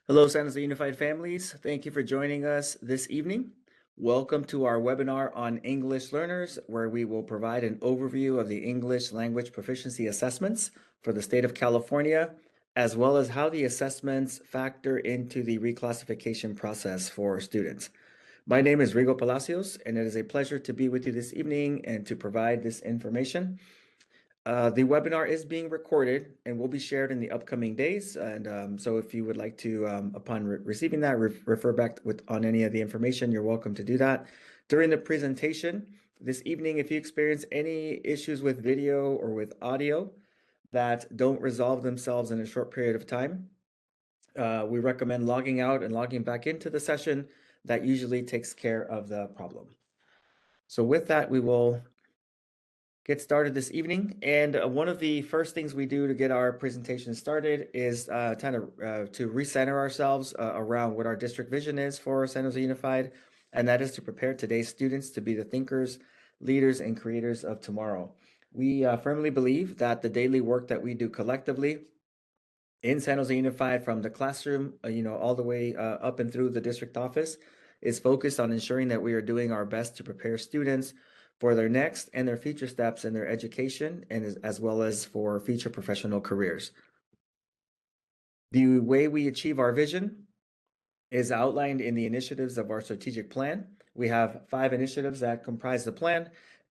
Hello, San Jose Unified families. Thank you for joining us this evening. Welcome to our webinar on English learners, where we will provide an overview of the English language proficiency assessments for the state of California, as well as how the assessments factor into the reclassification process for students. My name is Rigo Palacios, and it is a pleasure to be with you this evening and to provide this information. The webinar is being recorded and will be shared in the upcoming days. And so if you would like to, upon receiving that, refer back on any of the information, you're welcome to do that. During the presentation this evening, if you experience any issues with video or with audio that don't resolve themselves in a short period of time, we recommend logging out and logging back into the session. That usually takes care of the problem. So with that, we will get started this evening. And one of the first things we do to get our presentation started is to recenter ourselves around what our district vision is for San Jose Unified, and that is to prepare today's students to be the thinkers, leaders, and creators of tomorrow. We firmly believe that the daily work that we do collectively in San Jose Unified, from the classroom, all the way up and through the district office, is focused on ensuring that we are doing our best to prepare students for their next and their future steps in their education, and as well as for future professional careers. The way we achieve our vision is outlined in the initiatives of our strategic plan. We have 5 initiatives that comprise the plan,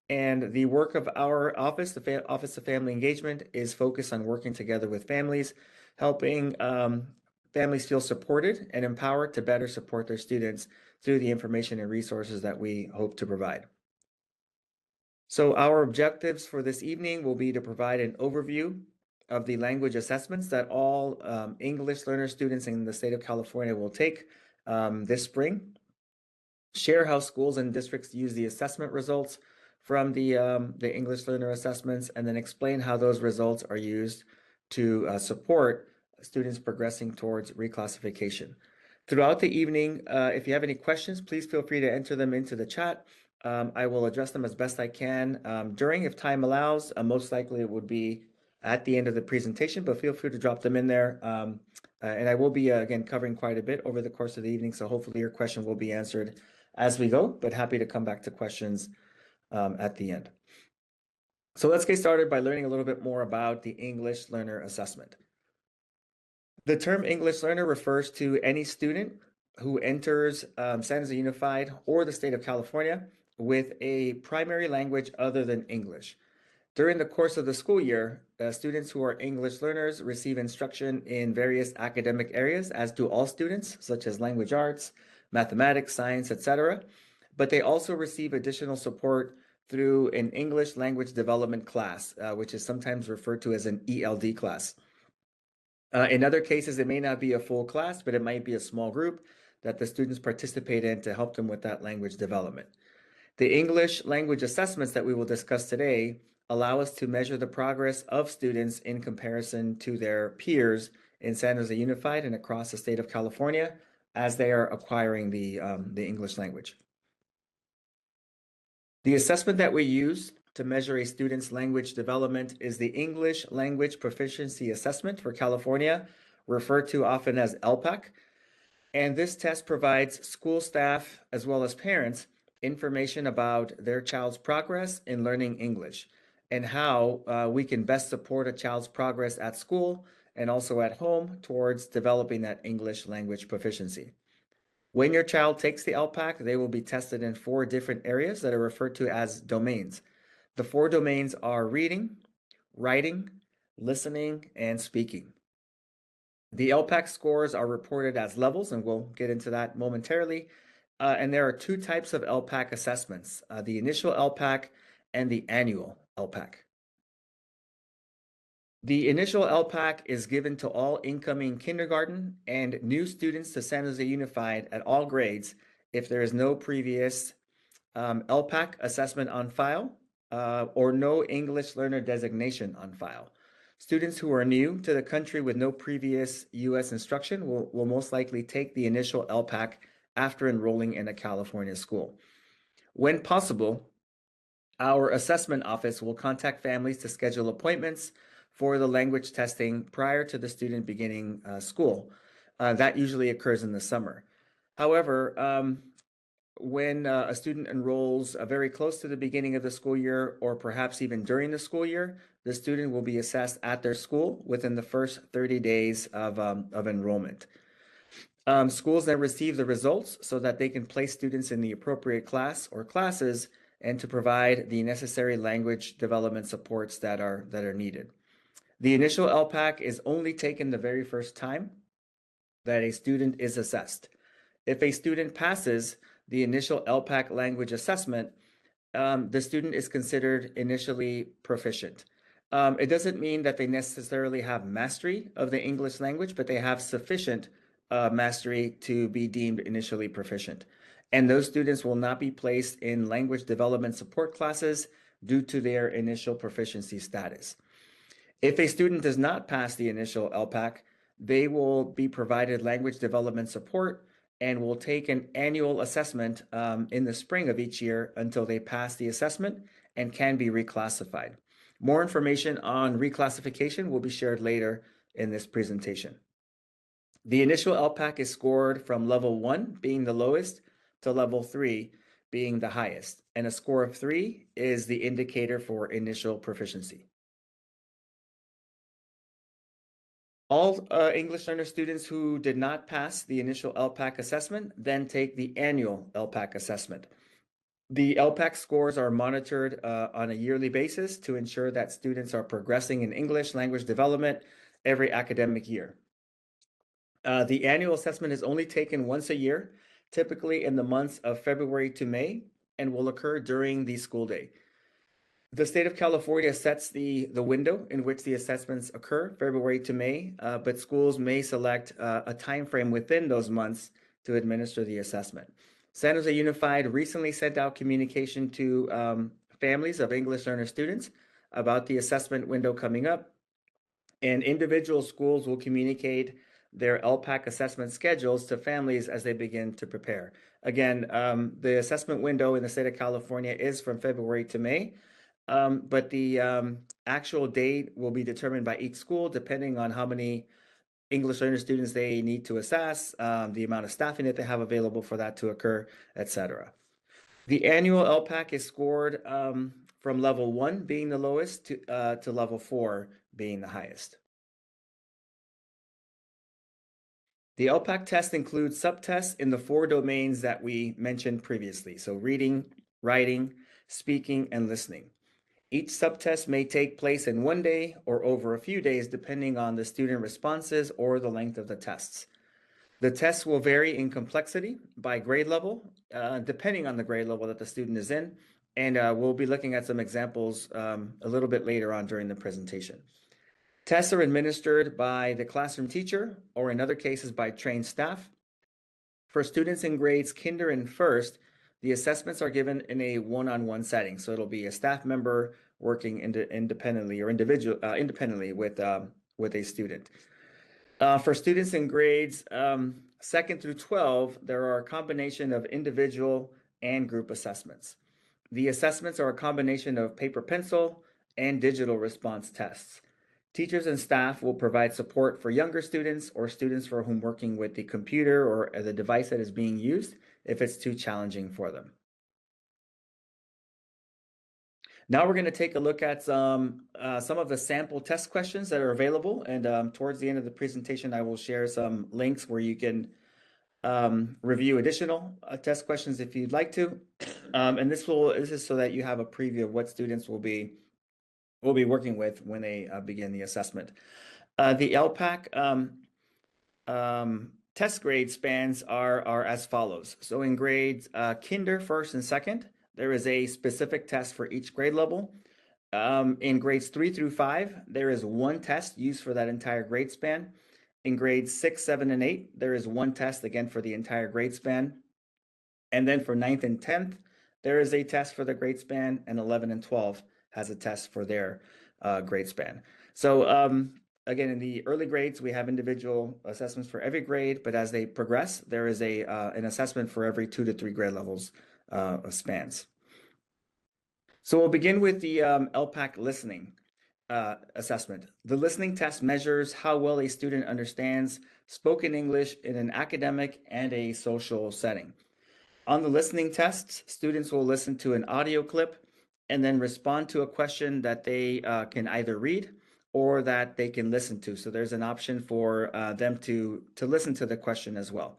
and the work of our office, the Office of Family Engagement, is focused on working together with families, helping families feel supported and empowered to better support their students through the information and resources that we hope to provide. So our objectives for this evening will be to provide an overview of the language assessments that all English learner students in the state of California will take this spring. Share how schools and districts use the assessment results from the English learner assessments, and then explain how those results are used to support students progressing towards reclassification. Throughout the evening, if you have any questions, please feel free to enter them into the chat. I will address them as best I can during, if time allows. Most likely it would be at the end of the presentation, but feel free to drop them in there. And I will be, again, covering quite a bit over the course of the evening, so hopefully your question will be answered as we go, but happy to come back to questions at the end. So let's get started by learning a little bit more about the English Learner Assessment. The term English learner refers to any student who enters San Jose Unified or the state of California with a primary language other than English. During the course of the school year, students who are English learners receive instruction in various academic areas, as do all students, such as language arts, mathematics, science, etc. But they also receive additional support through an English language development class, which is sometimes referred to as an ELD class. In other cases, it may not be a full class, but it might be a small group that the students participate in to help them with that language development. The English language assessments that we will discuss today allow us to measure the progress of students in comparison to their peers in San Jose Unified and across the state of California as they are acquiring the English language. The assessment that we use to measure a student's language development is the English Language Proficiency Assessment for California, referred to often as ELPAC. And this test provides school staff as well as parents information about their child's progress in learning English and how we can best support a child's progress at school and also at home towards developing that English language proficiency. When your child takes the ELPAC, they will be tested in 4 different areas that are referred to as domains. The 4 domains are reading, writing, listening, and speaking. The ELPAC scores are reported as levels, and we'll get into that momentarily. And there are 2 types of ELPAC assessments, the initial ELPAC and the annual ELPAC. The initial ELPAC is given to all incoming kindergarten and new students to San Jose Unified at all grades if there is no previous ELPAC assessment on file or no English learner designation on file. Students who are new to the country with no previous U.S. instruction will most likely take the initial ELPAC after enrolling in a California school. When possible, our assessment office will contact families to schedule appointments for the language testing prior to the student beginning school. That usually occurs in the summer. However, when a student enrolls very close to the beginning of the school year, or perhaps even during the school year, the student will be assessed at their school within the first 30 days of enrollment. Schools then receive the results so that they can place students in the appropriate class or classes and to provide the necessary language development supports that are needed. The initial ELPAC is only taken the very first time that a student is assessed. If a student passes the initial ELPAC language assessment, the student is considered initially proficient. It doesn't mean that they necessarily have mastery of the English language, but they have sufficient mastery to be deemed initially proficient. And those students will not be placed in language development support classes due to their initial proficiency status. If a student does not pass the initial ELPAC, they will be provided language development support and will take an annual assessment in the spring of each year until they pass the assessment and can be reclassified. More information on reclassification will be shared later in this presentation. The initial ELPAC is scored from level 1 being the lowest to level 3 being the highest, and a score of 3 is the indicator for initial proficiency. All English learner students who did not pass the initial ELPAC assessment then take the annual ELPAC assessment. The ELPAC scores are monitored on a yearly basis to ensure that students are progressing in English language development every academic year. The annual assessment is only taken once a year, typically in the months of February to May, and will occur during the school day. The state of California sets the window in which the assessments occur, February to May, but schools may select a time frame within those months to administer the assessment. San Jose Unified recently sent out communication to families of English learner students about the assessment window coming up, and individual schools will communicate their ELPAC assessment schedules to families as they begin to prepare. Again, the assessment window in the state of California is from February to May. But the actual date will be determined by each school depending on how many English learner students they need to assess, the amount of staffing that they have available for that to occur, etc. The annual ELPAC is scored from level 1 being the lowest to level 4 being the highest. The ELPAC test includes subtests in the 4 domains that we mentioned previously. So reading, writing, speaking, and listening. Each subtest may take place in one day or over a few days, depending on the student responses or the length of the tests. The tests will vary in complexity by grade level, depending on the grade level that the student is in. And we'll be looking at some examples a little bit later on during the presentation. Tests are administered by the classroom teacher, or in other cases by trained staff. For students in grades kinder and first, the assessments are given in a one-on-one setting. So it'll be a staff member working independently or independently with a student. For students in grades 2nd through 12, there are a combination of individual and group assessments. The assessments are a combination of paper pencil and digital response tests. Teachers and staff will provide support for younger students or students for whom working with the computer or the device that is being used if it's too challenging for them. Now we're going to take a look at some of the sample test questions that are available, and towards the end of the presentation, I will share some links where you can review additional test questions if you'd like to. And this is so that you have a preview of what students will be working with when they begin the assessment. The ELPAC test grade spans are as follows. So in grades kinder, first, and second, there is a specific test for each grade level. In grades 3 through 5, there is one test used for that entire grade span. In grades 6, 7, and 8, there is one test again for the entire grade span. And then for 9th and 10th, there is a test for the grade span, and 11 and 12 has a test for their grade span. So again, in the early grades, we have individual assessments for every grade, but as they progress, there is an assessment for every 2 to 3 grade levels of spans. So we'll begin with the ELPAC listening assessment. The listening test measures how well a student understands spoken English in an academic and a social setting. On the listening tests, students will listen to an audio clip and then respond to a question that they can either read or that they can listen to. So there's an option for them to listen to the question as well.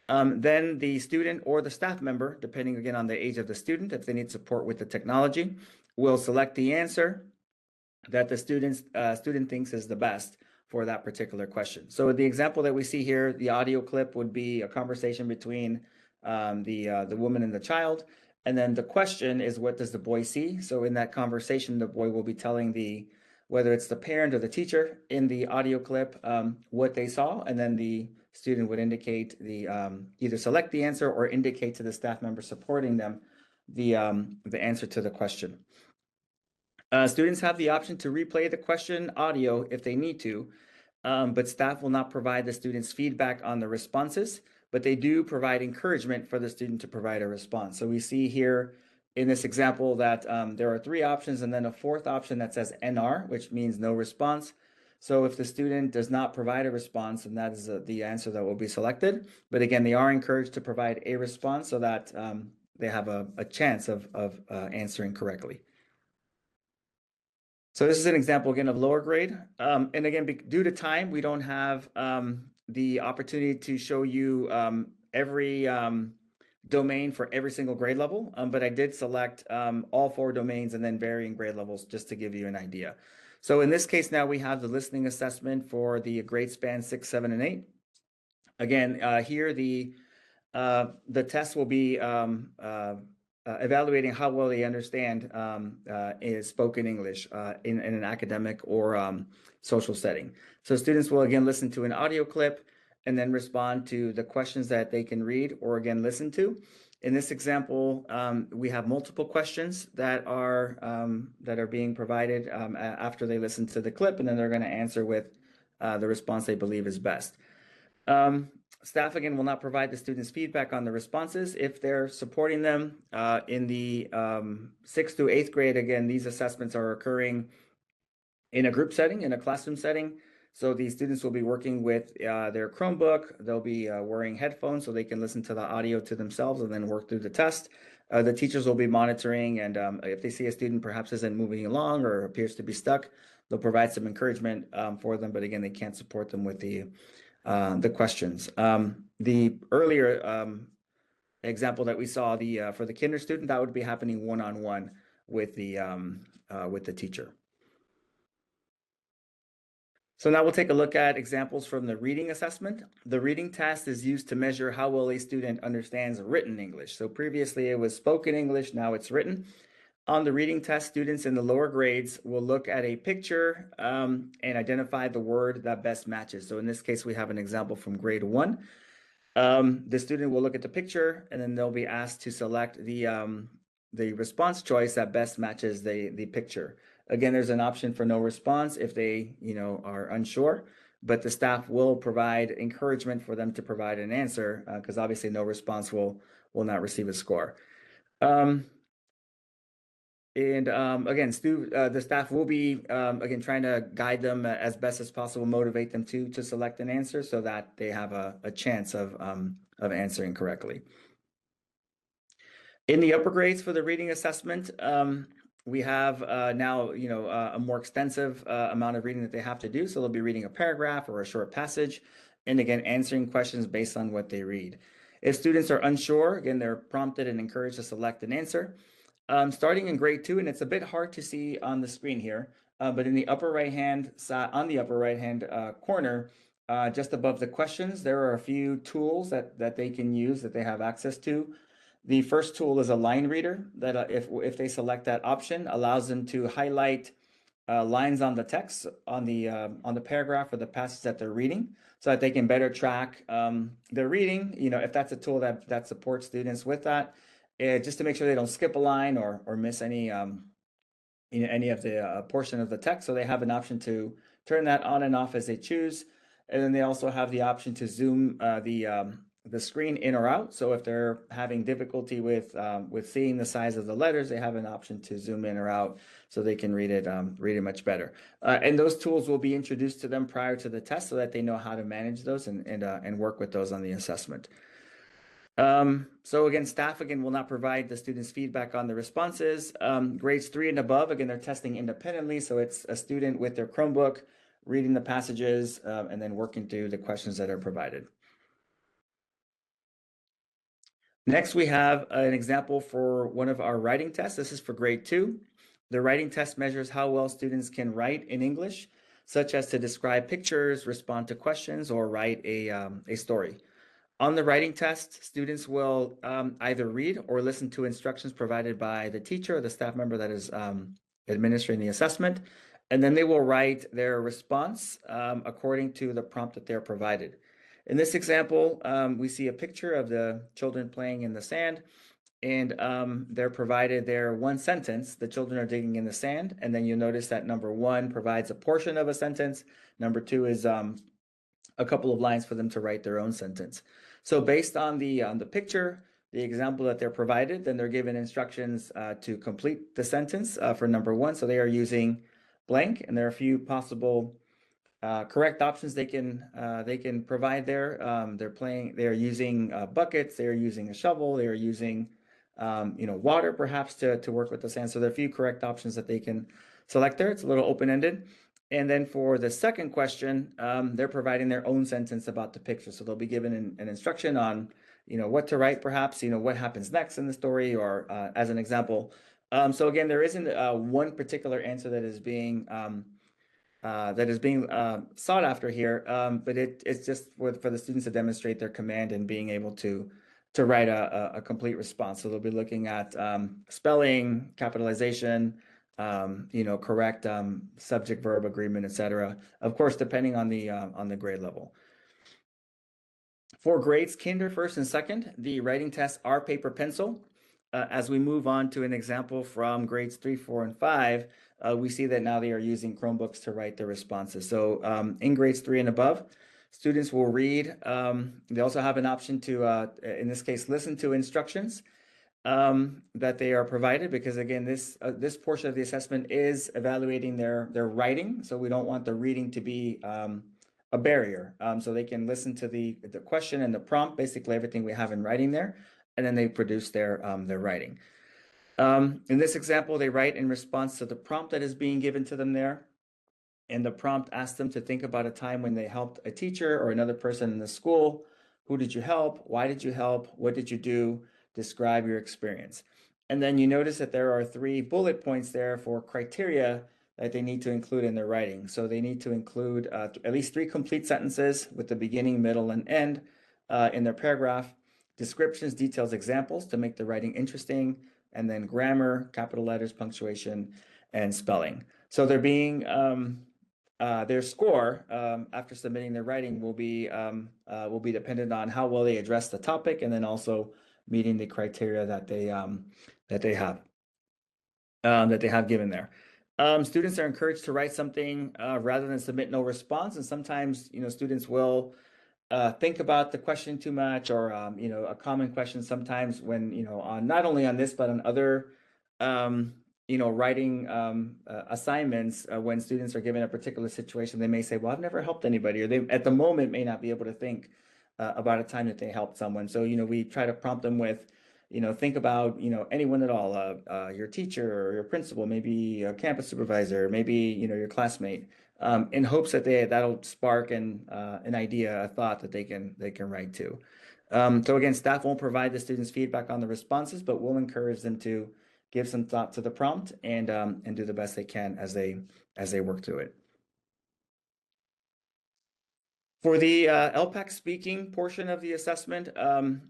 Then the student or the staff member, depending again on the age of the student, if they need support with the technology, will select the answer that the student thinks is the best for that particular question. So the example that we see here, the audio clip would be a conversation between the woman and the child. And then the question is, what does the boy see? So in that conversation, the boy will be telling whether it's the parent or the teacher in the audio clip, what they saw. And then the student would indicate either select the answer or indicate to the staff member supporting them the answer to the question. Students have the option to replay the question audio if they need to, but staff will not provide the students feedback on the responses, but they do provide encouragement for the student to provide a response. So we see here in this example that there are 3 options and then a 4th option that says NR, which means no response. So if the student does not provide a response, then that is the answer that will be selected. But again, they are encouraged to provide a response so that they have a chance of answering correctly. So this is an example again of lower grade. And again, due to time, we don't have the opportunity to show you every domain for every single grade level, but I did select all 4 domains and then varying grade levels just to give you an idea. So in this case now we have the listening assessment for the grade span 6, 7, and 8. Again, here the test will be evaluating how well they understand is spoken English in an academic or social setting. So students will again listen to an audio clip and then respond to the questions that they can read or again listen to. In this example, we have multiple questions that are being provided after they listen to the clip, and then they're going to answer with the response they believe is best. Staff, again, will not provide the students feedback on the responses if they're supporting them. In the 6th through 8th grade, again, these assessments are occurring in a group setting, in a classroom setting. So the students will be working with their Chromebook. They'll be wearing headphones so they can listen to the audio to themselves and then work through the test. The teachers will be monitoring, and if they see a student perhaps isn't moving along or appears to be stuck, they'll provide some encouragement for them. But again, they can't support them with the questions. The earlier example that we saw, for the kinder student, that would be happening one-on-one with the teacher. So now we'll take a look at examples from the reading assessment. The reading test is used to measure how well a student understands written English. So previously it was spoken English, now it's written. On the reading test, students in the lower grades will look at a picture and identify the word that best matches. So in this case, we have an example from grade 1. The student will look at the picture and then they'll be asked to select the response choice that best matches the picture. Again, there's an option for no response if they are unsure, but the staff will provide encouragement for them to provide an answer because obviously no response will not receive a score. Again, the staff will be again trying to guide them as best as possible, motivate them to select an answer so that they have a chance of answering correctly. In the upper grades for the reading assessment, we have now a more extensive amount of reading that they have to do. So they'll be reading a paragraph or a short passage, and again answering questions based on what they read. If students are unsure, again they're prompted and encouraged to select an answer. Starting in grade 2, and it's a bit hard to see on the screen here, but in the upper right hand side, on the upper right hand corner, just above the questions, there are a few tools that they can use, that they have access to. The first tool is a line reader that if they select that option, allows them to highlight lines on the text on the paragraph or the passage that they're reading, so that they can better track their reading. If that's a tool that supports students with that, just to make sure they don't skip a line or miss any any of the portion of the text. So they have an option to turn that on and off as they choose. And then they also have the option to zoom the screen in or out. So if they're having difficulty with seeing the size of the letters, they have an option to zoom in or out so they can read it much better. And those tools will be introduced to them prior to the test so that they know how to manage those and work with those on the assessment. So again, staff again will not provide the students feedback on the responses. Grades 3 and above, again, they're testing independently. So it's a student with their Chromebook reading the passages and then working through the questions that are provided. Next, we have an example for one of our writing tests. This is for grade 2. The writing test measures how well students can write in English, such as to describe pictures, respond to questions, or write a story. On the writing test, students will either read or listen to instructions provided by the teacher or the staff member that is administering the assessment, and then they will write their response according to the prompt that they're provided. In this example, we see a picture of the children playing in the sand, and they're provided their one sentence. The children are digging in the sand, and then you'll notice that number 1 provides a portion of a sentence. Number 2 is a couple of lines for them to write their own sentence. So based on the picture, the example that they're provided, then they're given instructions to complete the sentence for number 1. So they are using blank, and there are a few possible correct options they can provide there. They're using buckets, they're using a shovel, they're using water perhaps to work with the sand. So there are a few correct options that they can select there. It's a little open-ended. And then for the second question, they're providing their own sentence about the picture. So they'll be given an instruction on, what to write, perhaps, what happens next in the story, or as an example. So again, there isn't one particular answer that is being sought after here, but it's just for the students to demonstrate their command and being able to write a complete response. So they'll be looking at spelling, capitalization, correct subject verb agreement, etc. Of course, depending on the grade level. For grades kinder, first and second, the writing tests are paper pencil. As we move on to an example from grades 3, 4, and 5, we see that now they are using Chromebooks to write their responses. So in grades 3 and above, students will read. They also have an option to, in this case, listen to instructions that they are provided, because again, this portion of the assessment is evaluating their writing. So we don't want the reading to be a barrier. So they can listen to the question and the prompt, basically everything we have in writing there, and then they produce their writing. In this example, they write in response to the prompt that is being given to them there. And the prompt asks them to think about a time when they helped a teacher or another person in the school. Who did you help? Why did you help? What did you do? Describe your experience. And then you notice that there are 3 bullet points there for criteria that they need to include in their writing. So they need to include at least 3 complete sentences with the beginning, middle, and end in their paragraph, descriptions, details, examples to make the writing interesting, and then grammar, capital letters, punctuation, and spelling. So they're being their score after submitting their writing will be dependent on how well they address the topic, and then also meeting the criteria that they have given there. Students are encouraged to write something rather than submit no response, and sometimes students will think about the question too much, or a common question sometimes when on not only on this but on other writing assignments, when students are given a particular situation, they may say, well, I've never helped anybody, or they at the moment may not be able to think about a time that they helped someone. So we try to prompt them with think about anyone at all, your teacher or your principal, maybe a campus supervisor, maybe your classmate, in hopes that that'll spark an idea, a thought that they can write to. So again, staff won't provide the students feedback on the responses, but we'll encourage them to give some thought to the prompt and do the best they can as they work through it. For the ELPAC speaking portion of the assessment,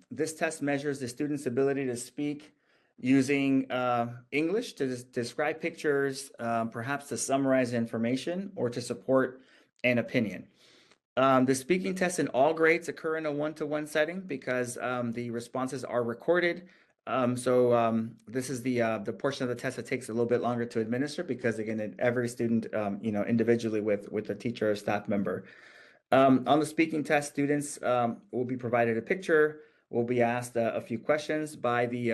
this test measures the student's ability to speak using English to describe pictures, perhaps to summarize information or to support an opinion. The speaking tests in all grades occur in a one-to-one setting because the responses are recorded. This is the portion of the test that takes a little bit longer to administer, because again, every student, individually with a teacher or staff member. On the speaking test, students will be provided a picture, will be asked a few questions by the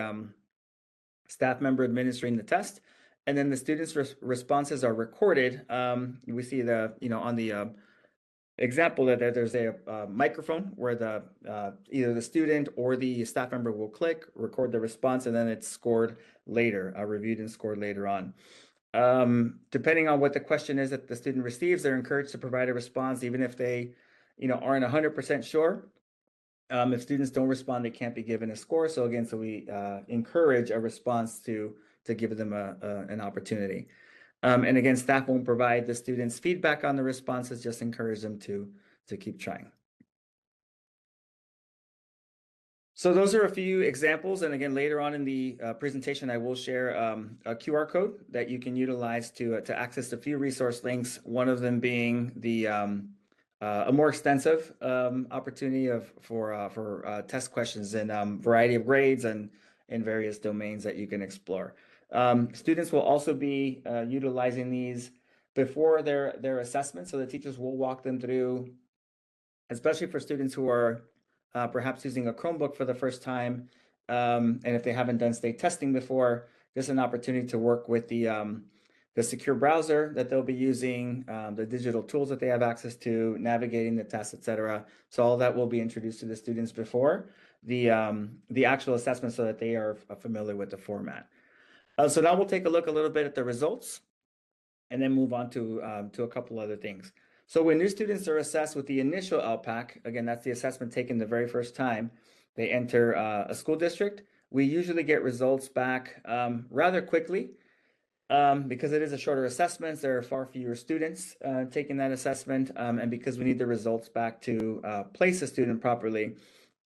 staff member administering the test, and then the students' responses are recorded. We see on the example that there's a microphone where the either the student or the staff member will click, record the response, and then it's scored later, reviewed and scored later on. Depending on what the question is that the student receives, they're encouraged to provide a response, even if they, aren't 100% sure. If students don't respond, they can't be given a score. So again, we encourage a response to give them an opportunity. And again, staff won't provide the students feedback on the responses, just encourage them to keep trying. So those are a few examples. And again, later on in the presentation, I will share a QR code that you can utilize to access a few resource links, one of them being the a more extensive opportunity for test questions in variety of grades and in various domains that you can explore. Students will also be utilizing these before their assessment, so the teachers will walk them through, especially for students who are perhaps using a Chromebook for the first time, and if they haven't done state testing before, there's an opportunity to work with the secure browser that they'll be using, the digital tools that they have access to, navigating the tests, etc. So all that will be introduced to the students before the actual assessment, so that they are familiar with the format. So now we'll take a look a little bit at the results, and then move on to a couple other things. So when new students are assessed with the initial ELPAC, again, that's the assessment taken the very first time they enter a school district, we usually get results back rather quickly. Because it is a shorter assessment, there are far fewer students taking that assessment, and because we need the results back to place a student properly,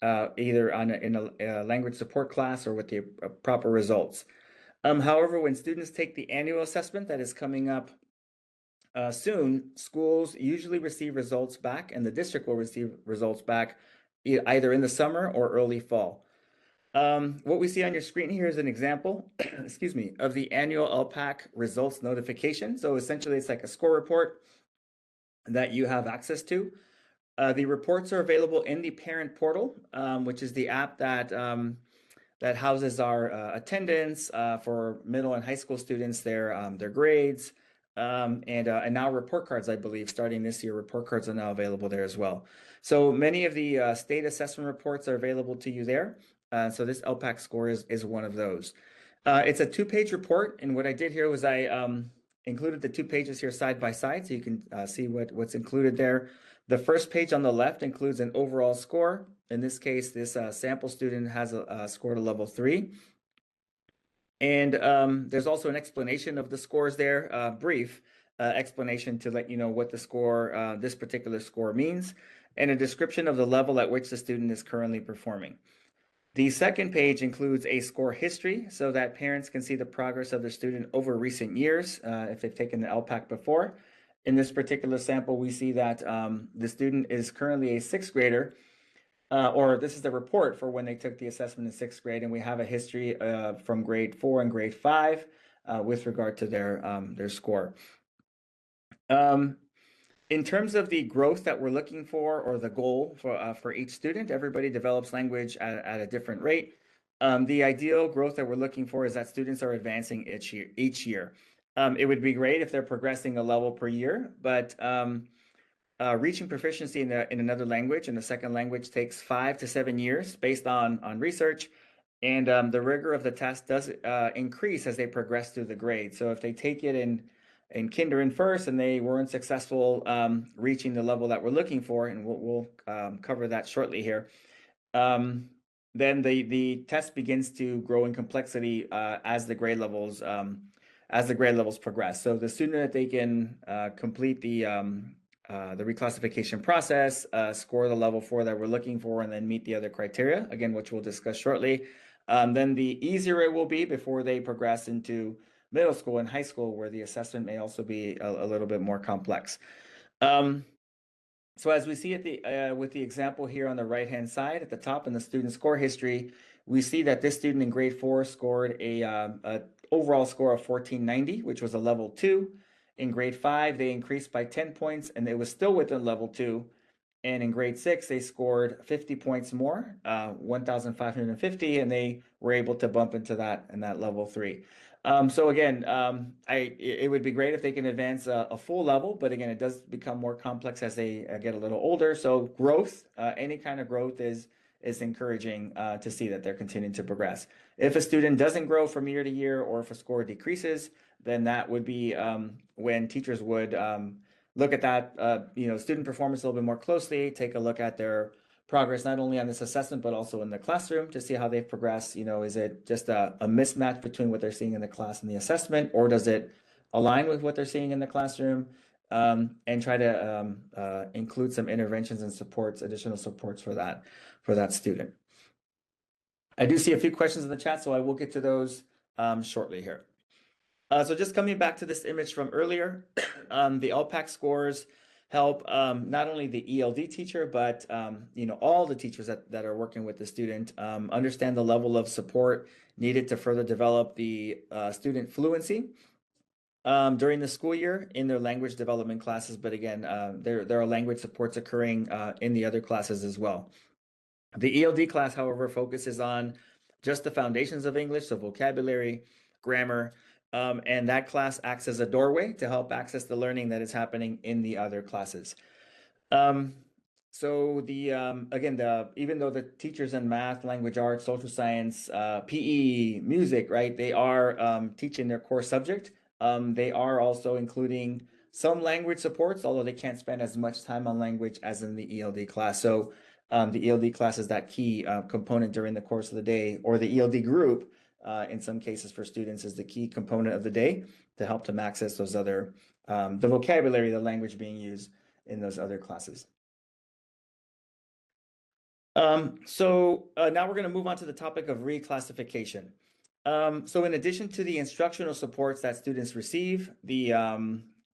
either in a language support class or with the proper results. However, when students take the annual assessment that is coming up soon, schools usually receive results back, and the district will receive results back either in the summer or early fall. What we see on your screen here is an example, excuse me, of the annual ELPAC results notification. So essentially, it's like a score report that you have access to. The reports are available in the parent portal, which is the app that houses our attendance for middle and high school students, their grades, and now report cards. I believe starting this year, report cards are now available there as well. So many of the state assessment reports are available to you there. So this ELPAC score is one of those. It's a 2-page report, and what I did here was I included the 2 pages here side by side, so you can see what's included there. The first page on the left includes an overall score. In this case, this sample student has scored a level 3. And there's also an explanation of the scores there, brief explanation to let you know what the score, this particular score means, and a description of the level at which the student is currently performing. The second page includes a score history so that parents can see the progress of their student over recent years if they've taken the ELPAC before. In this particular sample, we see that the student is currently a 6th grader, or this is the report for when they took the assessment in 6th grade, and we have a history from grade 4 and grade 5 with regard to their score. In terms of the growth that we're looking for, or the goal for each student, everybody develops language at a different rate. The ideal growth that we're looking for is that students are advancing each year. It would be great if they're progressing a level per year, but reaching proficiency in another language, in a second language, takes 5 to 7 years based on research, and the rigor of the test does increase as they progress through the grade. So if they take it in kinder and first and they weren't successful reaching the level that we're looking for, and we'll cover that shortly here, then the test begins to grow in complexity as the grade levels progress. So the sooner that they can complete the reclassification process, score the level 4 that we're looking for, and then meet the other criteria, again, which we'll discuss shortly, then the easier it will be before they progress into middle school and high school, where the assessment may also be a little bit more complex. So as we see with the example here on the right-hand side at the top in the student score history, we see that this student in grade 4 scored a overall score of 1490, which was a level 2. In grade 5, they increased by 10 points, and it was still within level 2. And in grade 6, they scored 50 points more, 1,550, and they were able to bump into that in that level 3. So again, it would be great if they can advance a full level, but again, it does become more complex as they get a little older. So growth, any kind of growth is encouraging to see that they're continuing to progress. If a student doesn't grow from year to year, or if a score decreases, then that would be when teachers would look at that student performance a little bit more closely, take a look at their progress, not only on this assessment, but also in the classroom to see how they've progressed. Is it just a mismatch between what they're seeing in the class and the assessment, or does it align with what they're seeing in the classroom? And try to include some interventions and supports, additional supports for that student. I do see a few questions in the chat, so I will get to those shortly here. So just coming back to this image from earlier, the ELPAC scores help not only the ELD teacher, but all the teachers that are working with the student understand the level of support needed to further develop the student fluency during the school year in their language development classes. But again, there are language supports occurring in the other classes as well. The ELD class, however, focuses on just the foundations of English, so vocabulary, grammar, and that class acts as a doorway to help access the learning that is happening in the other classes. So even though the teachers in math, language arts, social science, PE, music, right, they are teaching their core subject, they are also including some language supports, although they can't spend as much time on language as in the ELD class. So the ELD class is that key component during the course of the day, or the ELD group, in some cases for students, is the key component of the day to help them access those other, the vocabulary, the language being used in those other classes. So now we're going to move on to the topic of reclassification. So in addition to the instructional supports that students receive, the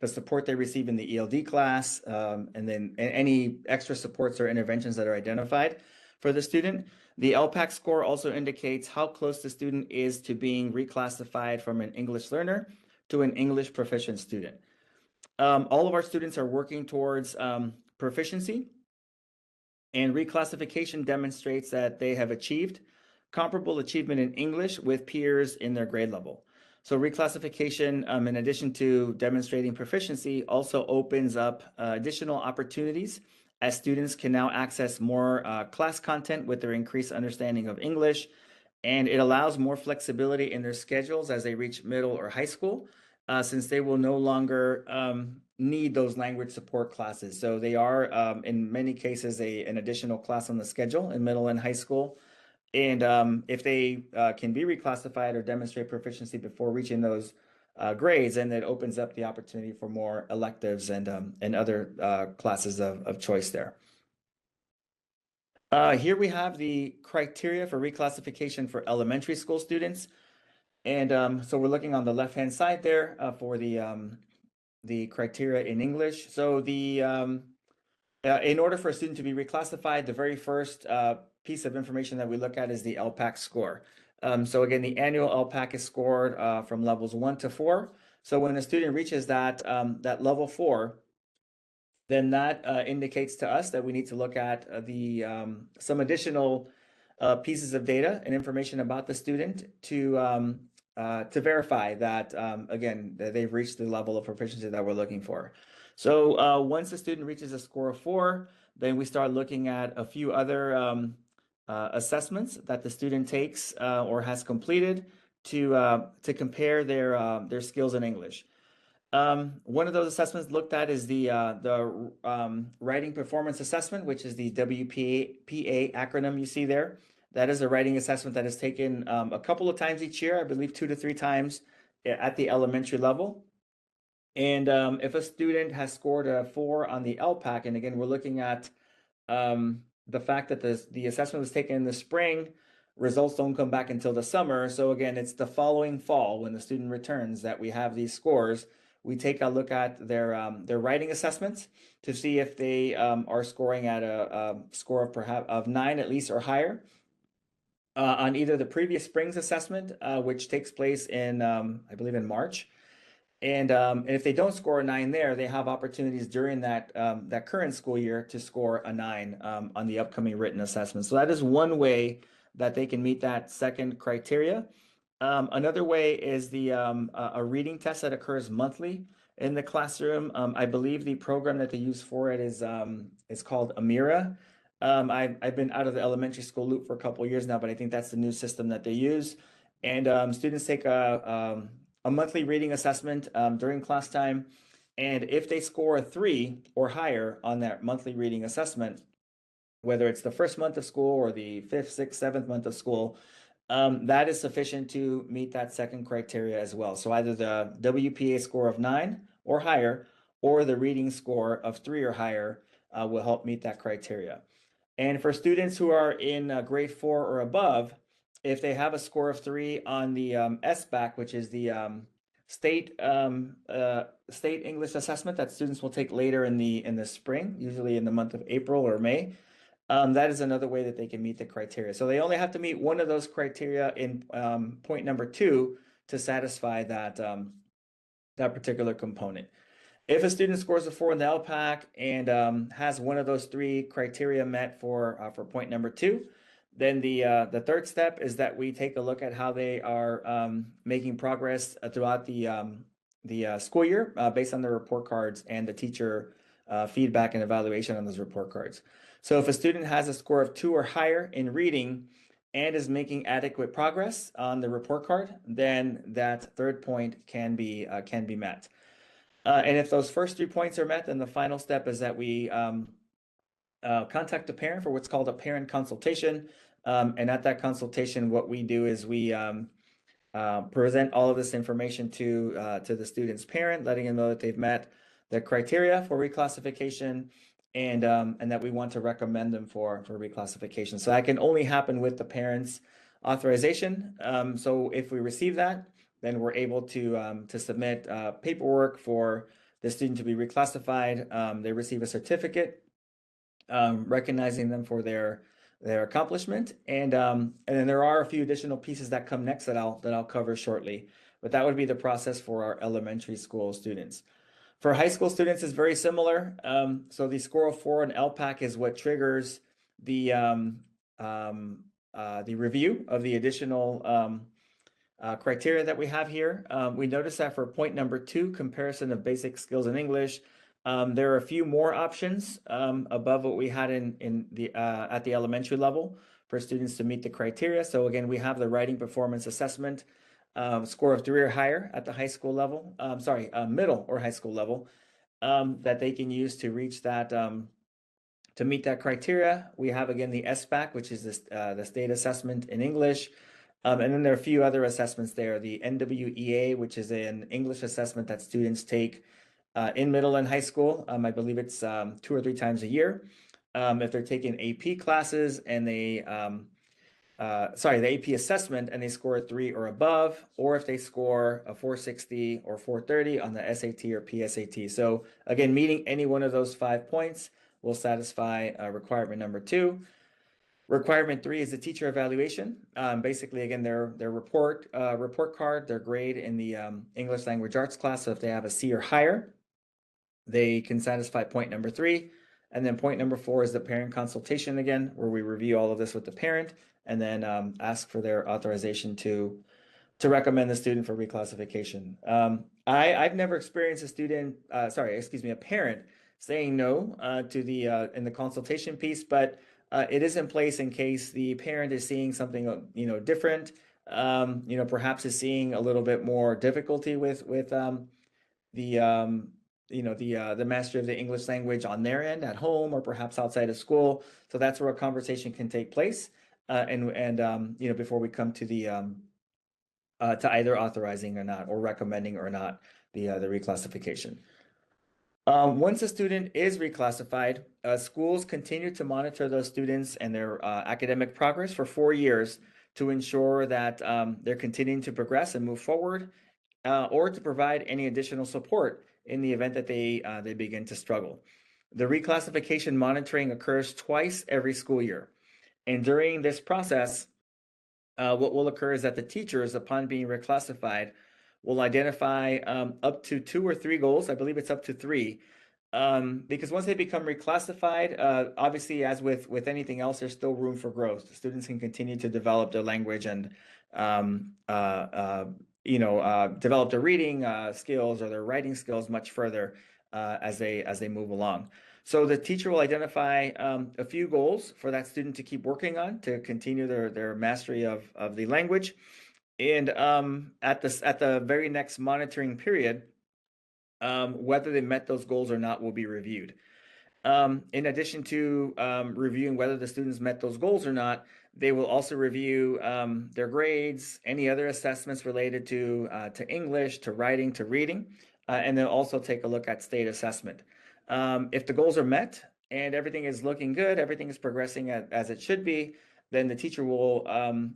support they receive in the ELD class, and then any extra supports or interventions that are identified for the student, the ELPAC score also indicates how close the student is to being reclassified from an English learner to an English proficient student. All of our students are working towards proficiency, and reclassification demonstrates that they have achieved comparable achievement in English with peers in their grade level. So reclassification, in addition to demonstrating proficiency, also opens up additional opportunities, as students can now access more class content with their increased understanding of English, and it allows more flexibility in their schedules as they reach middle or high school, since they will no longer need those language support classes. So they are, in many cases, an additional class on the schedule in middle and high school. And if they can be reclassified or demonstrate proficiency before reaching those grades, then it opens up the opportunity for more electives and other classes of choice there. Here we have the criteria for reclassification for elementary school students. And so we're looking on the left-hand side there for the criteria in English. So in order for a student to be reclassified, the very first piece of information that we look at is the ELPAC score. So again, the annual ELPAC is scored from levels 1 to 4. So when a student reaches that level 4, then that indicates to us that we need to look at some additional pieces of data and information about the student to verify that, again, that they've reached the level of proficiency that we're looking for. So once the student reaches a score of 4, then we start looking at a few other assessments that the student takes or has completed to compare their skills in English. One of those assessments looked at is the Writing Performance Assessment, which is the WPA acronym you see there. That is a writing assessment that is taken a couple of times each year, I believe 2 to 3 times at the elementary level. And if a student has scored a 4 on the ELPAC, and again, we're looking at the fact that the assessment was taken in the spring, results don't come back until the summer. So again, it's the following fall when the student returns that we have these scores. We take a look at their writing assessments to see if they are scoring at a score of perhaps of 9 at least or higher on either the previous spring's assessment, which takes place in I believe in March, And if they don't score a 9 there, they have opportunities during that current school year to score a 9 on the upcoming written assessment. So that is one way that they can meet that second criteria. Another way is a reading test that occurs monthly in the classroom. I believe the program that they use for it is called Amira. I've been out of the elementary school loop for a couple of years now, but I think that's the new system that they use. And students take a monthly reading assessment during class time. And if they score a 3 or higher on that monthly reading assessment, whether it's the first month of school or the fifth, sixth, seventh month of school, that is sufficient to meet that second criteria as well. So either the WPA score of 9 or higher, or the reading score of 3 or higher will help meet that criteria. And for students who are in grade 4 or above, if they have a score of 3 on the SBAC, which is the state English assessment that students will take later in the spring, usually in the month of April or May, that is another way that they can meet the criteria. So they only have to meet one of those criteria in point number 2 to satisfy that particular component. If a student scores a 4 in the ELPAC and has one of those 3 criteria met for point number 2, then the third step is that we take a look at how they are making progress throughout the school year based on the report cards and the teacher feedback and evaluation on those report cards. So if a student has a score of 2 or higher in reading and is making adequate progress on the report card, then that third point can be met. And if those first 3 points are met, then the final step is that we contact the parent for what's called a parent consultation. And at that consultation, what we do is we present all of this information to the student's parent, letting them know that they've met the criteria for reclassification and that we want to recommend them for reclassification. So that can only happen with the parent's authorization. So if we receive that, then we're able to submit paperwork for the student to be reclassified. They receive a certificate recognizing them for their accomplishment, and then there are a few additional pieces that come next that I'll cover shortly. But that would be the process for our elementary school students. For high school students, it's very similar. So the score of 4 in ELPAC is what triggers the review of the additional criteria that we have here. We notice that for point number 2, comparison of basic skills in English, there are a few more options above what we had in the at the elementary level for students to meet the criteria. So again, we have the writing performance assessment score of 3 or higher at the high school level. Middle or high school level that they can use to reach that to meet that criteria. We have again the SBAC, which is the state assessment in English. And then there are a few other assessments there. The NWEA, which is an English assessment that students take in middle and high school. I believe it's 2 or 3 times a year. If they're taking AP classes and the AP assessment and they score a 3 or above, or if they score a 460 or 430 on the SAT or PSAT. So again, meeting any one of those 5 points will satisfy requirement number 2. Requirement 3 is the teacher evaluation. Basically, again, their report card, their grade in the English language arts class. So if they have a C or higher, they can satisfy point number 3. And then point number 4 is the parent consultation again, where we review all of this with the parent and then ask for their authorization to recommend the student for reclassification. I've never experienced a parent saying no to the in the consultation piece, but it is in place in case the parent is seeing something different. Perhaps is seeing a little bit more difficulty with the the mastery of the English language on their end at home or perhaps outside of school. So that's where a conversation can take place, and before we come to the to either authorizing or not, or recommending or not the reclassification. Once a student is reclassified, schools continue to monitor those students and their academic progress for 4 years to ensure that they're continuing to progress and move forward, or to provide any additional support in the event that they begin to struggle. The reclassification monitoring occurs twice every school year. And during this process, what will occur is that the teachers, upon being reclassified, will identify up to 2 or 3 goals. I believe it's up to 3. Because once they become reclassified, obviously, as with anything else, there's still room for growth. The students can continue to develop their language and um, uh, uh, develop their reading skills or their writing skills much further as they move along. So the teacher will identify a few goals for that student to keep working on to continue their mastery of the language. And at the very next monitoring period, whether they met those goals or not will be reviewed. In addition to reviewing whether the students met those goals or not, they will also review their grades, any other assessments related to English, to writing, to reading, and they'll also take a look at state assessment. If the goals are met and everything is looking good, everything is progressing as it should be, then the teacher will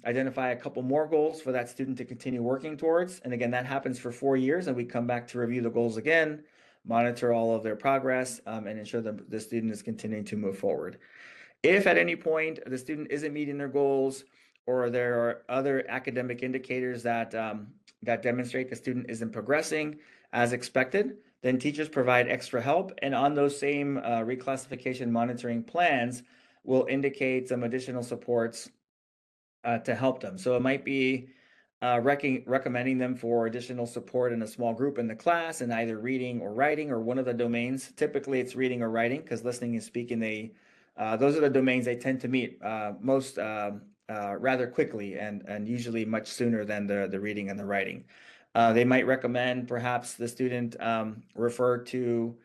identify a couple more goals for that student to continue working towards. And again, that happens for 4 years, and we come back to review the goals again, monitor all of their progress, and ensure that the student is continuing to move forward. If at any point the student isn't meeting their goals, or there are other academic indicators that demonstrate the student isn't progressing as expected, then teachers provide extra help. And on those same reclassification monitoring plans will indicate some additional supports to help them. So it might be recommending them for additional support in a small group in the class in either reading or writing or one of the domains. Typically, it's reading or writing because listening and speaking, those are the domains they tend to meet most rather quickly and usually much sooner than the reading and the writing. They might recommend perhaps the student refer to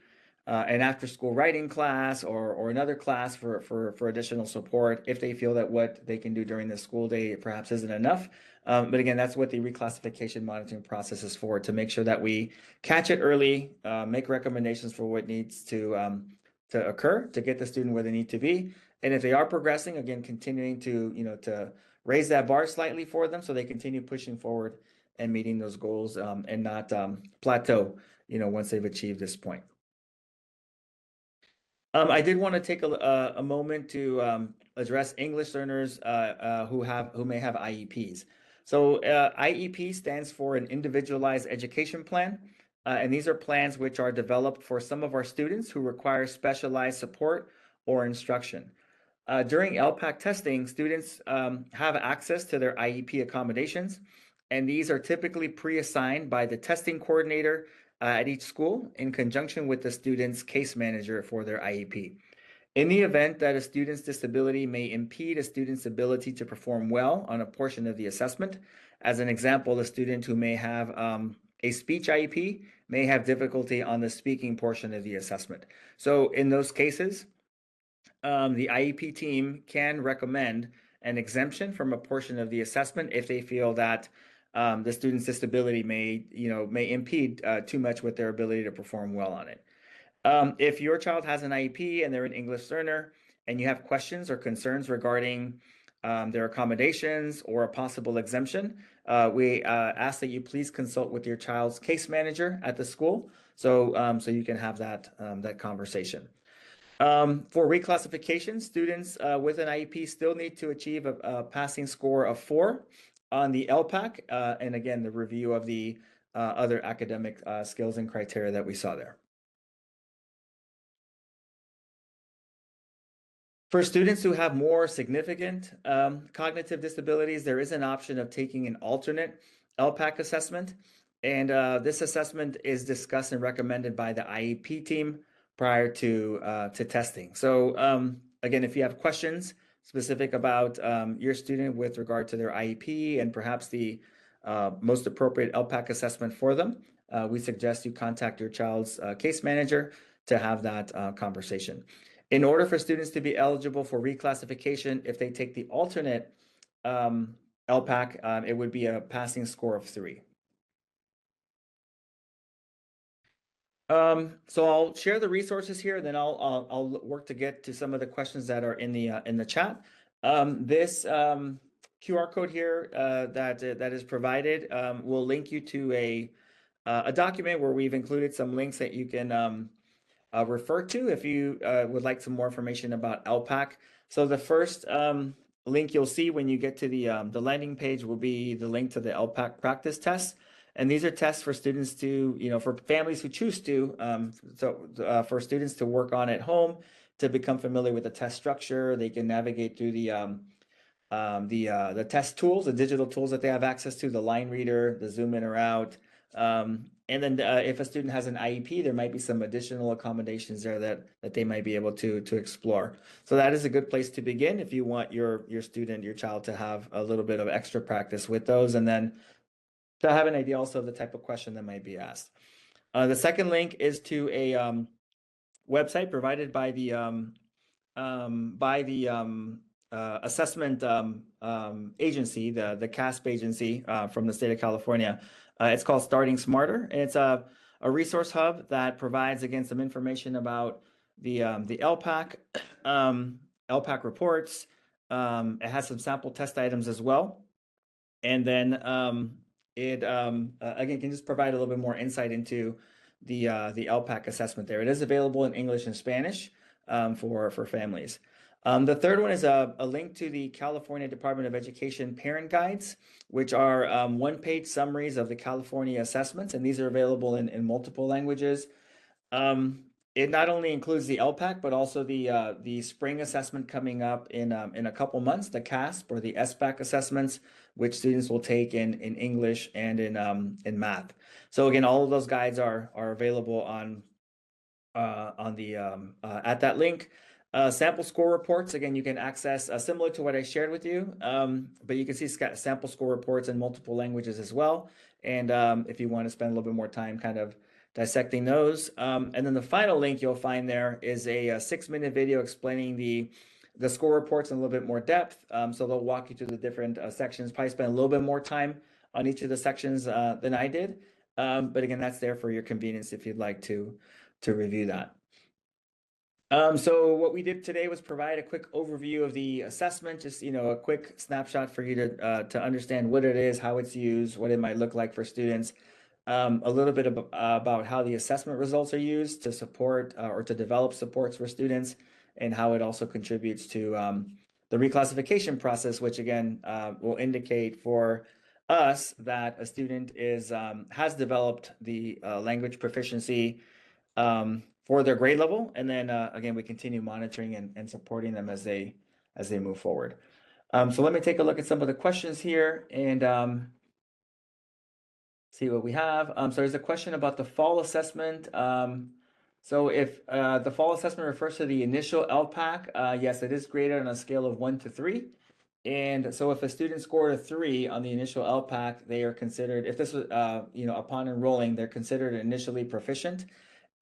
an after-school writing class or another class for additional support if they feel that what they can do during the school day perhaps isn't enough. But again, that's what the reclassification monitoring process is for, to make sure that we catch it early, make recommendations for what needs to occur to get the student where they need to be. And if they are progressing, again, continuing to raise that bar slightly for them so they continue pushing forward and meeting those goals and not plateau, once they've achieved this point. I did want to take a moment to address English learners who may have IEPs. So IEP stands for an Individualized Education Plan, and these are plans which are developed for some of our students who require specialized support or instruction. During ELPAC testing, students have access to their IEP accommodations, and these are typically pre-assigned by the testing coordinator at each school in conjunction with the student's case manager for their IEP. In the event that a student's disability may impede a student's ability to perform well on a portion of the assessment, as an example, a student who may have a speech IEP may have difficulty on the speaking portion of the assessment. So in those cases, the IEP team can recommend an exemption from a portion of the assessment if they feel that the student's disability may impede too much with their ability to perform well on it. If your child has an IEP and they're an English learner and you have questions or concerns regarding their accommodations or a possible exemption, we ask that you please consult with your child's case manager at the school so you can have that conversation. For reclassification, students with an IEP still need to achieve a passing score of 4 on the ELPAC, and again, the review of the other academic skills and criteria that we saw there. For students who have more significant cognitive disabilities, there is an option of taking an alternate ELPAC assessment, and this assessment is discussed and recommended by the IEP team prior to testing. So again, if you have questions specific about your student with regard to their IEP and perhaps the most appropriate ELPAC assessment for them, we suggest you contact your child's case manager to have that conversation. In order for students to be eligible for reclassification, if they take the alternate ELPAC, it would be a passing score of 3. So I'll share the resources here, then I'll work to get to some of the questions that are in the chat. This QR code here that is provided will link you to a document where we've included some links that you can refer to if you would like some more information about ELPAC. So the first link you'll see when you get to the landing page will be the link to the ELPAC practice test. And these are tests for students to, for families who choose to, for students to work on at home, to become familiar with the test structure. They can navigate through the test tools, the digital tools that they have access to, the line reader, the zoom in or out. And then if a student has an IEP, there might be some additional accommodations there that they might be able to explore. So that is a good place to begin if you want your student, your child, to have a little bit of extra practice with those, and then to have an idea also of the type of question that might be asked. The second link is to a website provided by the assessment agency, the CASP agency from the state of California. It's called Starting Smarter, and it's a resource hub that provides, again, some information about the ELPAC, ELPAC reports. It has some sample test items as well. And then it again can just provide a little bit more insight into the ELPAC assessment there. It is available in English and Spanish for families. The third one is a link to the California Department of Education parent guides, which are one-page summaries of the California assessments, and these are available in multiple languages. It not only includes the LPAC, but also the spring assessment coming up in a couple months, the CASP or the SBAC assessments, which students will take in English and in math. So again, all of those guides are available on the at that link. Sample score reports, again, you can access similar to what I shared with you, but you can see sample score reports in multiple languages as well. And if you want to spend a little bit more time kind of dissecting those. And then the final link you'll find there is a 6-minute video explaining the score reports in a little bit more depth. So they'll walk you through the different sections, probably spend a little bit more time on each of the sections than I did. But again, that's there for your convenience if you'd like to review that. So what we did today was provide a quick overview of the assessment, just a quick snapshot for you to understand what it is, how it's used, what it might look like for students. A little bit about how the assessment results are used to support or to develop supports for students, and how it also contributes to the reclassification process, which again will indicate for us that a student has developed the language proficiency for their grade level, and then again we continue monitoring and supporting them as they move forward. So let me take a look at some of the questions here and see what we have. So there's a question about the fall assessment. So if the fall assessment refers to the initial LPAC, yes, it is graded on a scale of 1 to 3. And so if a student scored a 3 on the initial LPAC, they are considered, if this was, upon enrolling, they're considered initially proficient,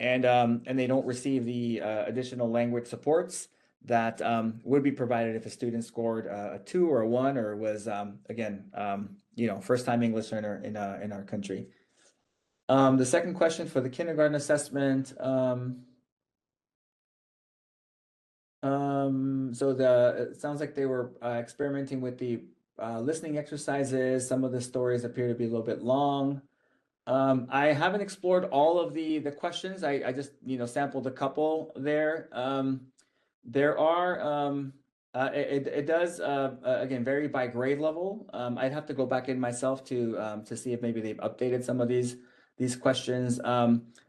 and they don't receive the additional language supports that would be provided if a student scored a 2 or a 1 or was again first-time English learner in our country. The second question for the kindergarten assessment. It sounds like they were experimenting with the listening exercises. Some of the stories appear to be a little bit long. I haven't explored all of the questions. I just sampled a couple there. There are it does again vary by grade level. I'd have to go back in myself to see if maybe they've updated some of these questions.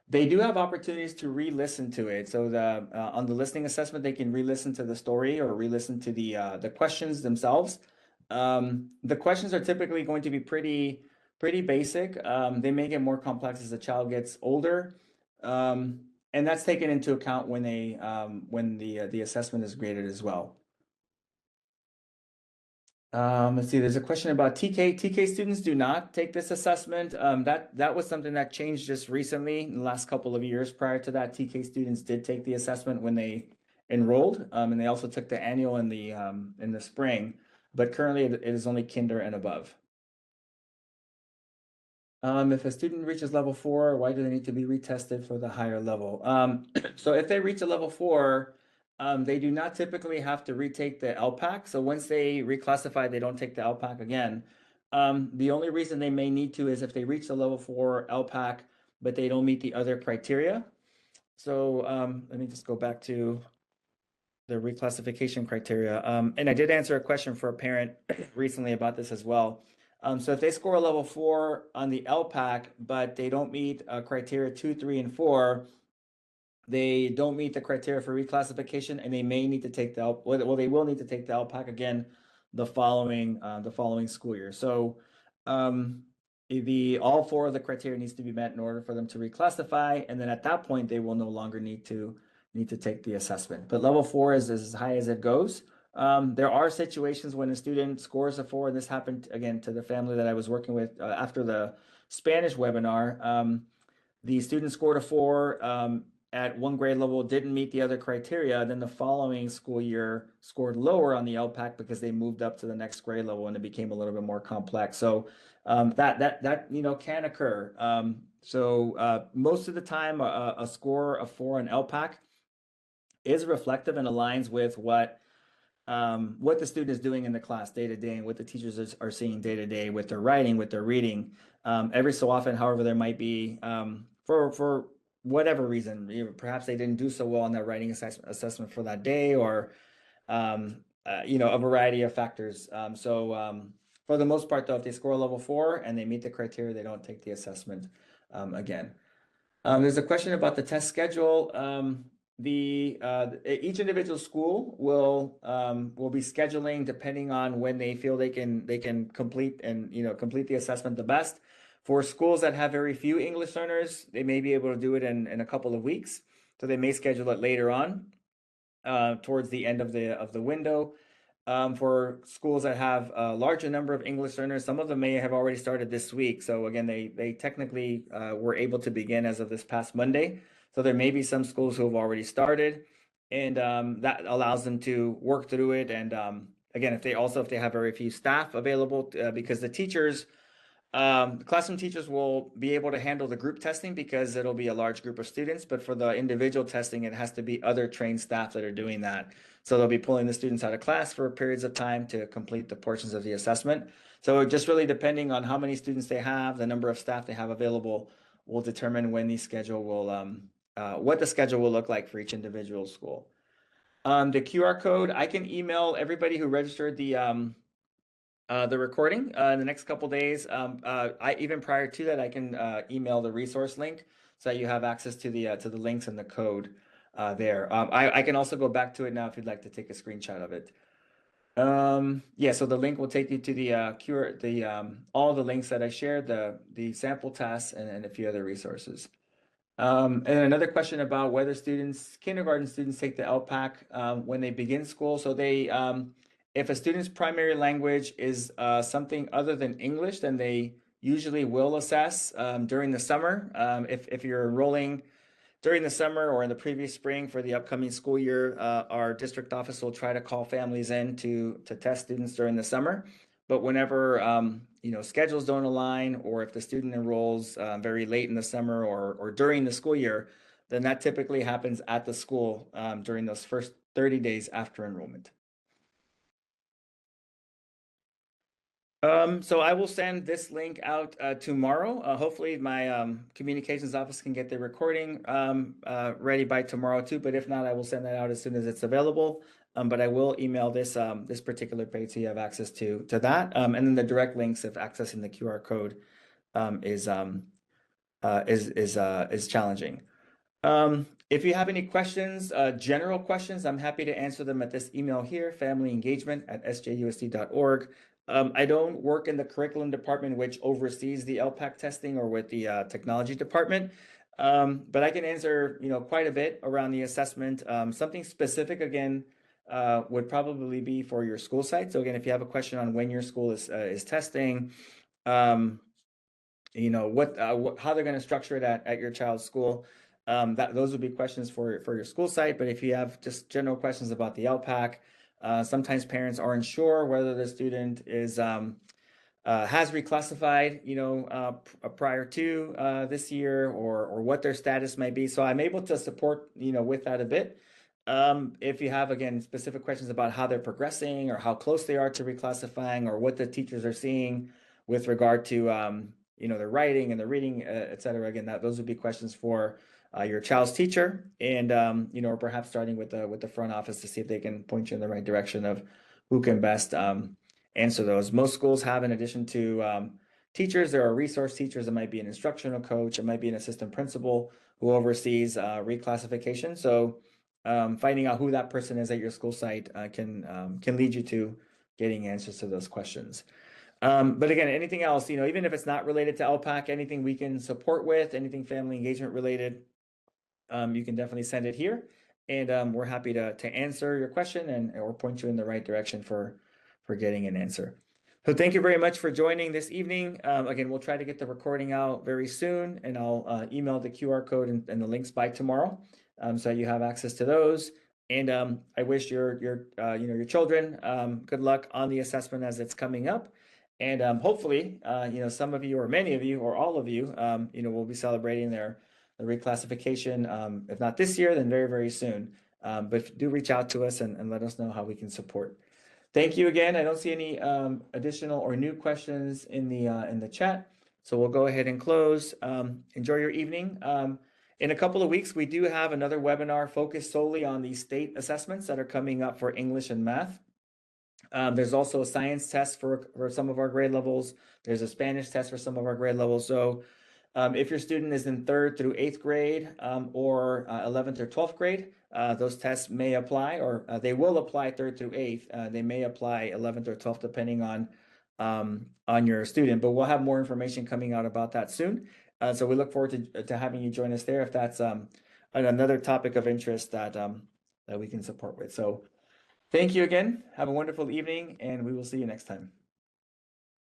They do have opportunities to re-listen to it. So on the listening assessment, they can re-listen to the story or re-listen to the questions themselves. The questions are typically going to be pretty basic. They may get more complex as the child gets older. And that's taken into account when the assessment is graded as well. Let's see, there's a question about TK. TK students do not take this assessment. That was something that changed just recently in the last couple of years. Prior to that, TK students did take the assessment when they enrolled, and they also took the annual in the spring. But currently, it is only kinder and above. If a student reaches level 4, why do they need to be retested for the higher level? So if they reach a level 4, they do not typically have to retake the LPAC. So once they reclassify, they don't take the LPAC again. The only reason they may need to is if they reach the level 4 LPAC, but they don't meet the other criteria. So let me just go back to the reclassification criteria. And I did answer a question for a parent recently about this as well. So if they score a level 4 on the LPAC, but they don't meet criteria 2, 3, and 4, they don't meet the criteria for reclassification, and they may need to take well, they will need to take the LPAC again the following school year. So the all 4 of the criteria needs to be met in order for them to reclassify, and then at that point they will no longer need to take the assessment. But level 4 is as high as it goes. There are situations when a student scores a 4, and this happened again to the family that I was working with after the Spanish webinar. The student scored a 4 at one grade level, didn't meet the other criteria. Then the following school year scored lower on the LPAC because they moved up to the next grade level and it became a little bit more complex. So that can occur. Most of the time, a score of 4 on LPAC is reflective and aligns with what the student is doing in the class day to day and what the teachers are seeing day to day with their writing, with their reading. Every so often, however, there might be for whatever reason, perhaps they didn't do so well on that writing assessment for that day, or a variety of factors. For the most part, though, if they score a level 4 and they meet the criteria, they don't take the assessment again. There's a question about the test schedule. Each individual school will be scheduling depending on when they feel they can complete the assessment the best. For schools that have very few English learners, they may be able to do it in a couple of weeks. So they may schedule it later on, towards the end of the window. For schools that have a larger number of English learners, some of them may have already started this week. So again, they technically were able to begin as of this past Monday. So there may be some schools who have already started, and that allows them to work through it. And again, if they have very few staff available, because the classroom teachers will be able to handle the group testing because it'll be a large group of students, but for the individual testing, it has to be other trained staff that are doing that. So they'll be pulling the students out of class for periods of time to complete the portions of the assessment. So just really depending on how many students they have, the number of staff they have available will determine when the schedule will, what the schedule will look like for each individual school. The QR code, I can email everybody who registered the recording in the next couple days. Even prior to that, I can email the resource link so that you have access to the links and the code there. I can also go back to it now if you'd like to take a screenshot of it. So the link will take you to the all the links that I shared, the sample tests, and a few other resources. And another question about whether kindergarten students take the LPAC when they begin school. So if a student's primary language is something other than English, then they usually will assess during the summer. If you're enrolling during the summer or in the previous spring for the upcoming school year, our district office will try to call families in to test students during the summer. But whenever schedules don't align, or if the student enrolls very late in the summer or during the school year, then that typically happens at the school during those first 30 days after enrollment. So I will send this link out tomorrow. Hopefully my communications office can get the recording ready by tomorrow too, but if not, I will send that out as soon as it's available. But I will email this particular page so you have access to that. And then the direct links if accessing the QR code is challenging. If you have any questions, general questions, I'm happy to answer them at this email here, familyengagement@sjusd.org. I don't work in the curriculum department, which oversees the LPAC testing, or with the technology department. But I can answer, quite a bit around the assessment. Something specific, again, would probably be for your school site. So again, if you have a question on when your school is testing, how they're going to structure it at your child's school, those would be questions for your school site. But if you have just general questions about the LPAC, sometimes parents aren't sure whether the student has reclassified, prior to this year, or what their status might be. So I'm able to support, with that a bit. If you have, again, specific questions about how they're progressing, or how close they are to reclassifying, or what the teachers are seeing with regard to, their writing and the reading, et cetera. Again, those would be questions for your child's teacher, and or perhaps starting with the front office to see if they can point you in the right direction of who can best answer those. Most schools have, in addition to teachers, there are resource teachers. It might be an instructional coach. It might be an assistant principal who oversees reclassification. So finding out who that person is at your school site can lead you to getting answers to those questions. But again, anything else, even if it's not related to ELPAC, anything we can support with, anything family engagement related, you can definitely send it here. And we're happy to answer your question or point you in the right direction for getting an answer. So thank you very much for joining this evening. Again, we'll try to get the recording out very soon, and I'll email the QR code and the links by tomorrow, so that you have access to those. And I wish your children good luck on the assessment as it's coming up. And hopefully, some of you or many of you or all of you, will be celebrating the reclassification, if not this year, then very, very soon. But do reach out to us and let us know how we can support. Thank you again. I don't see any additional or new questions in the chat, so we'll go ahead and close. Enjoy your evening. In a couple of weeks, we do have another webinar focused solely on the state assessments that are coming up for English and math. There's also a science test for some of our grade levels. There's a Spanish test for some of our grade levels. So if your student is in 3rd through 8th grade or 11th or 12th grade, those tests may apply, or they will apply 3rd through 8th. They may apply 11th or 12th depending on your student, but we'll have more information coming out about that soon. So we look forward to having you join us there if that's another topic of interest that we can support with. So thank you again. Have a wonderful evening, and we will see you next time.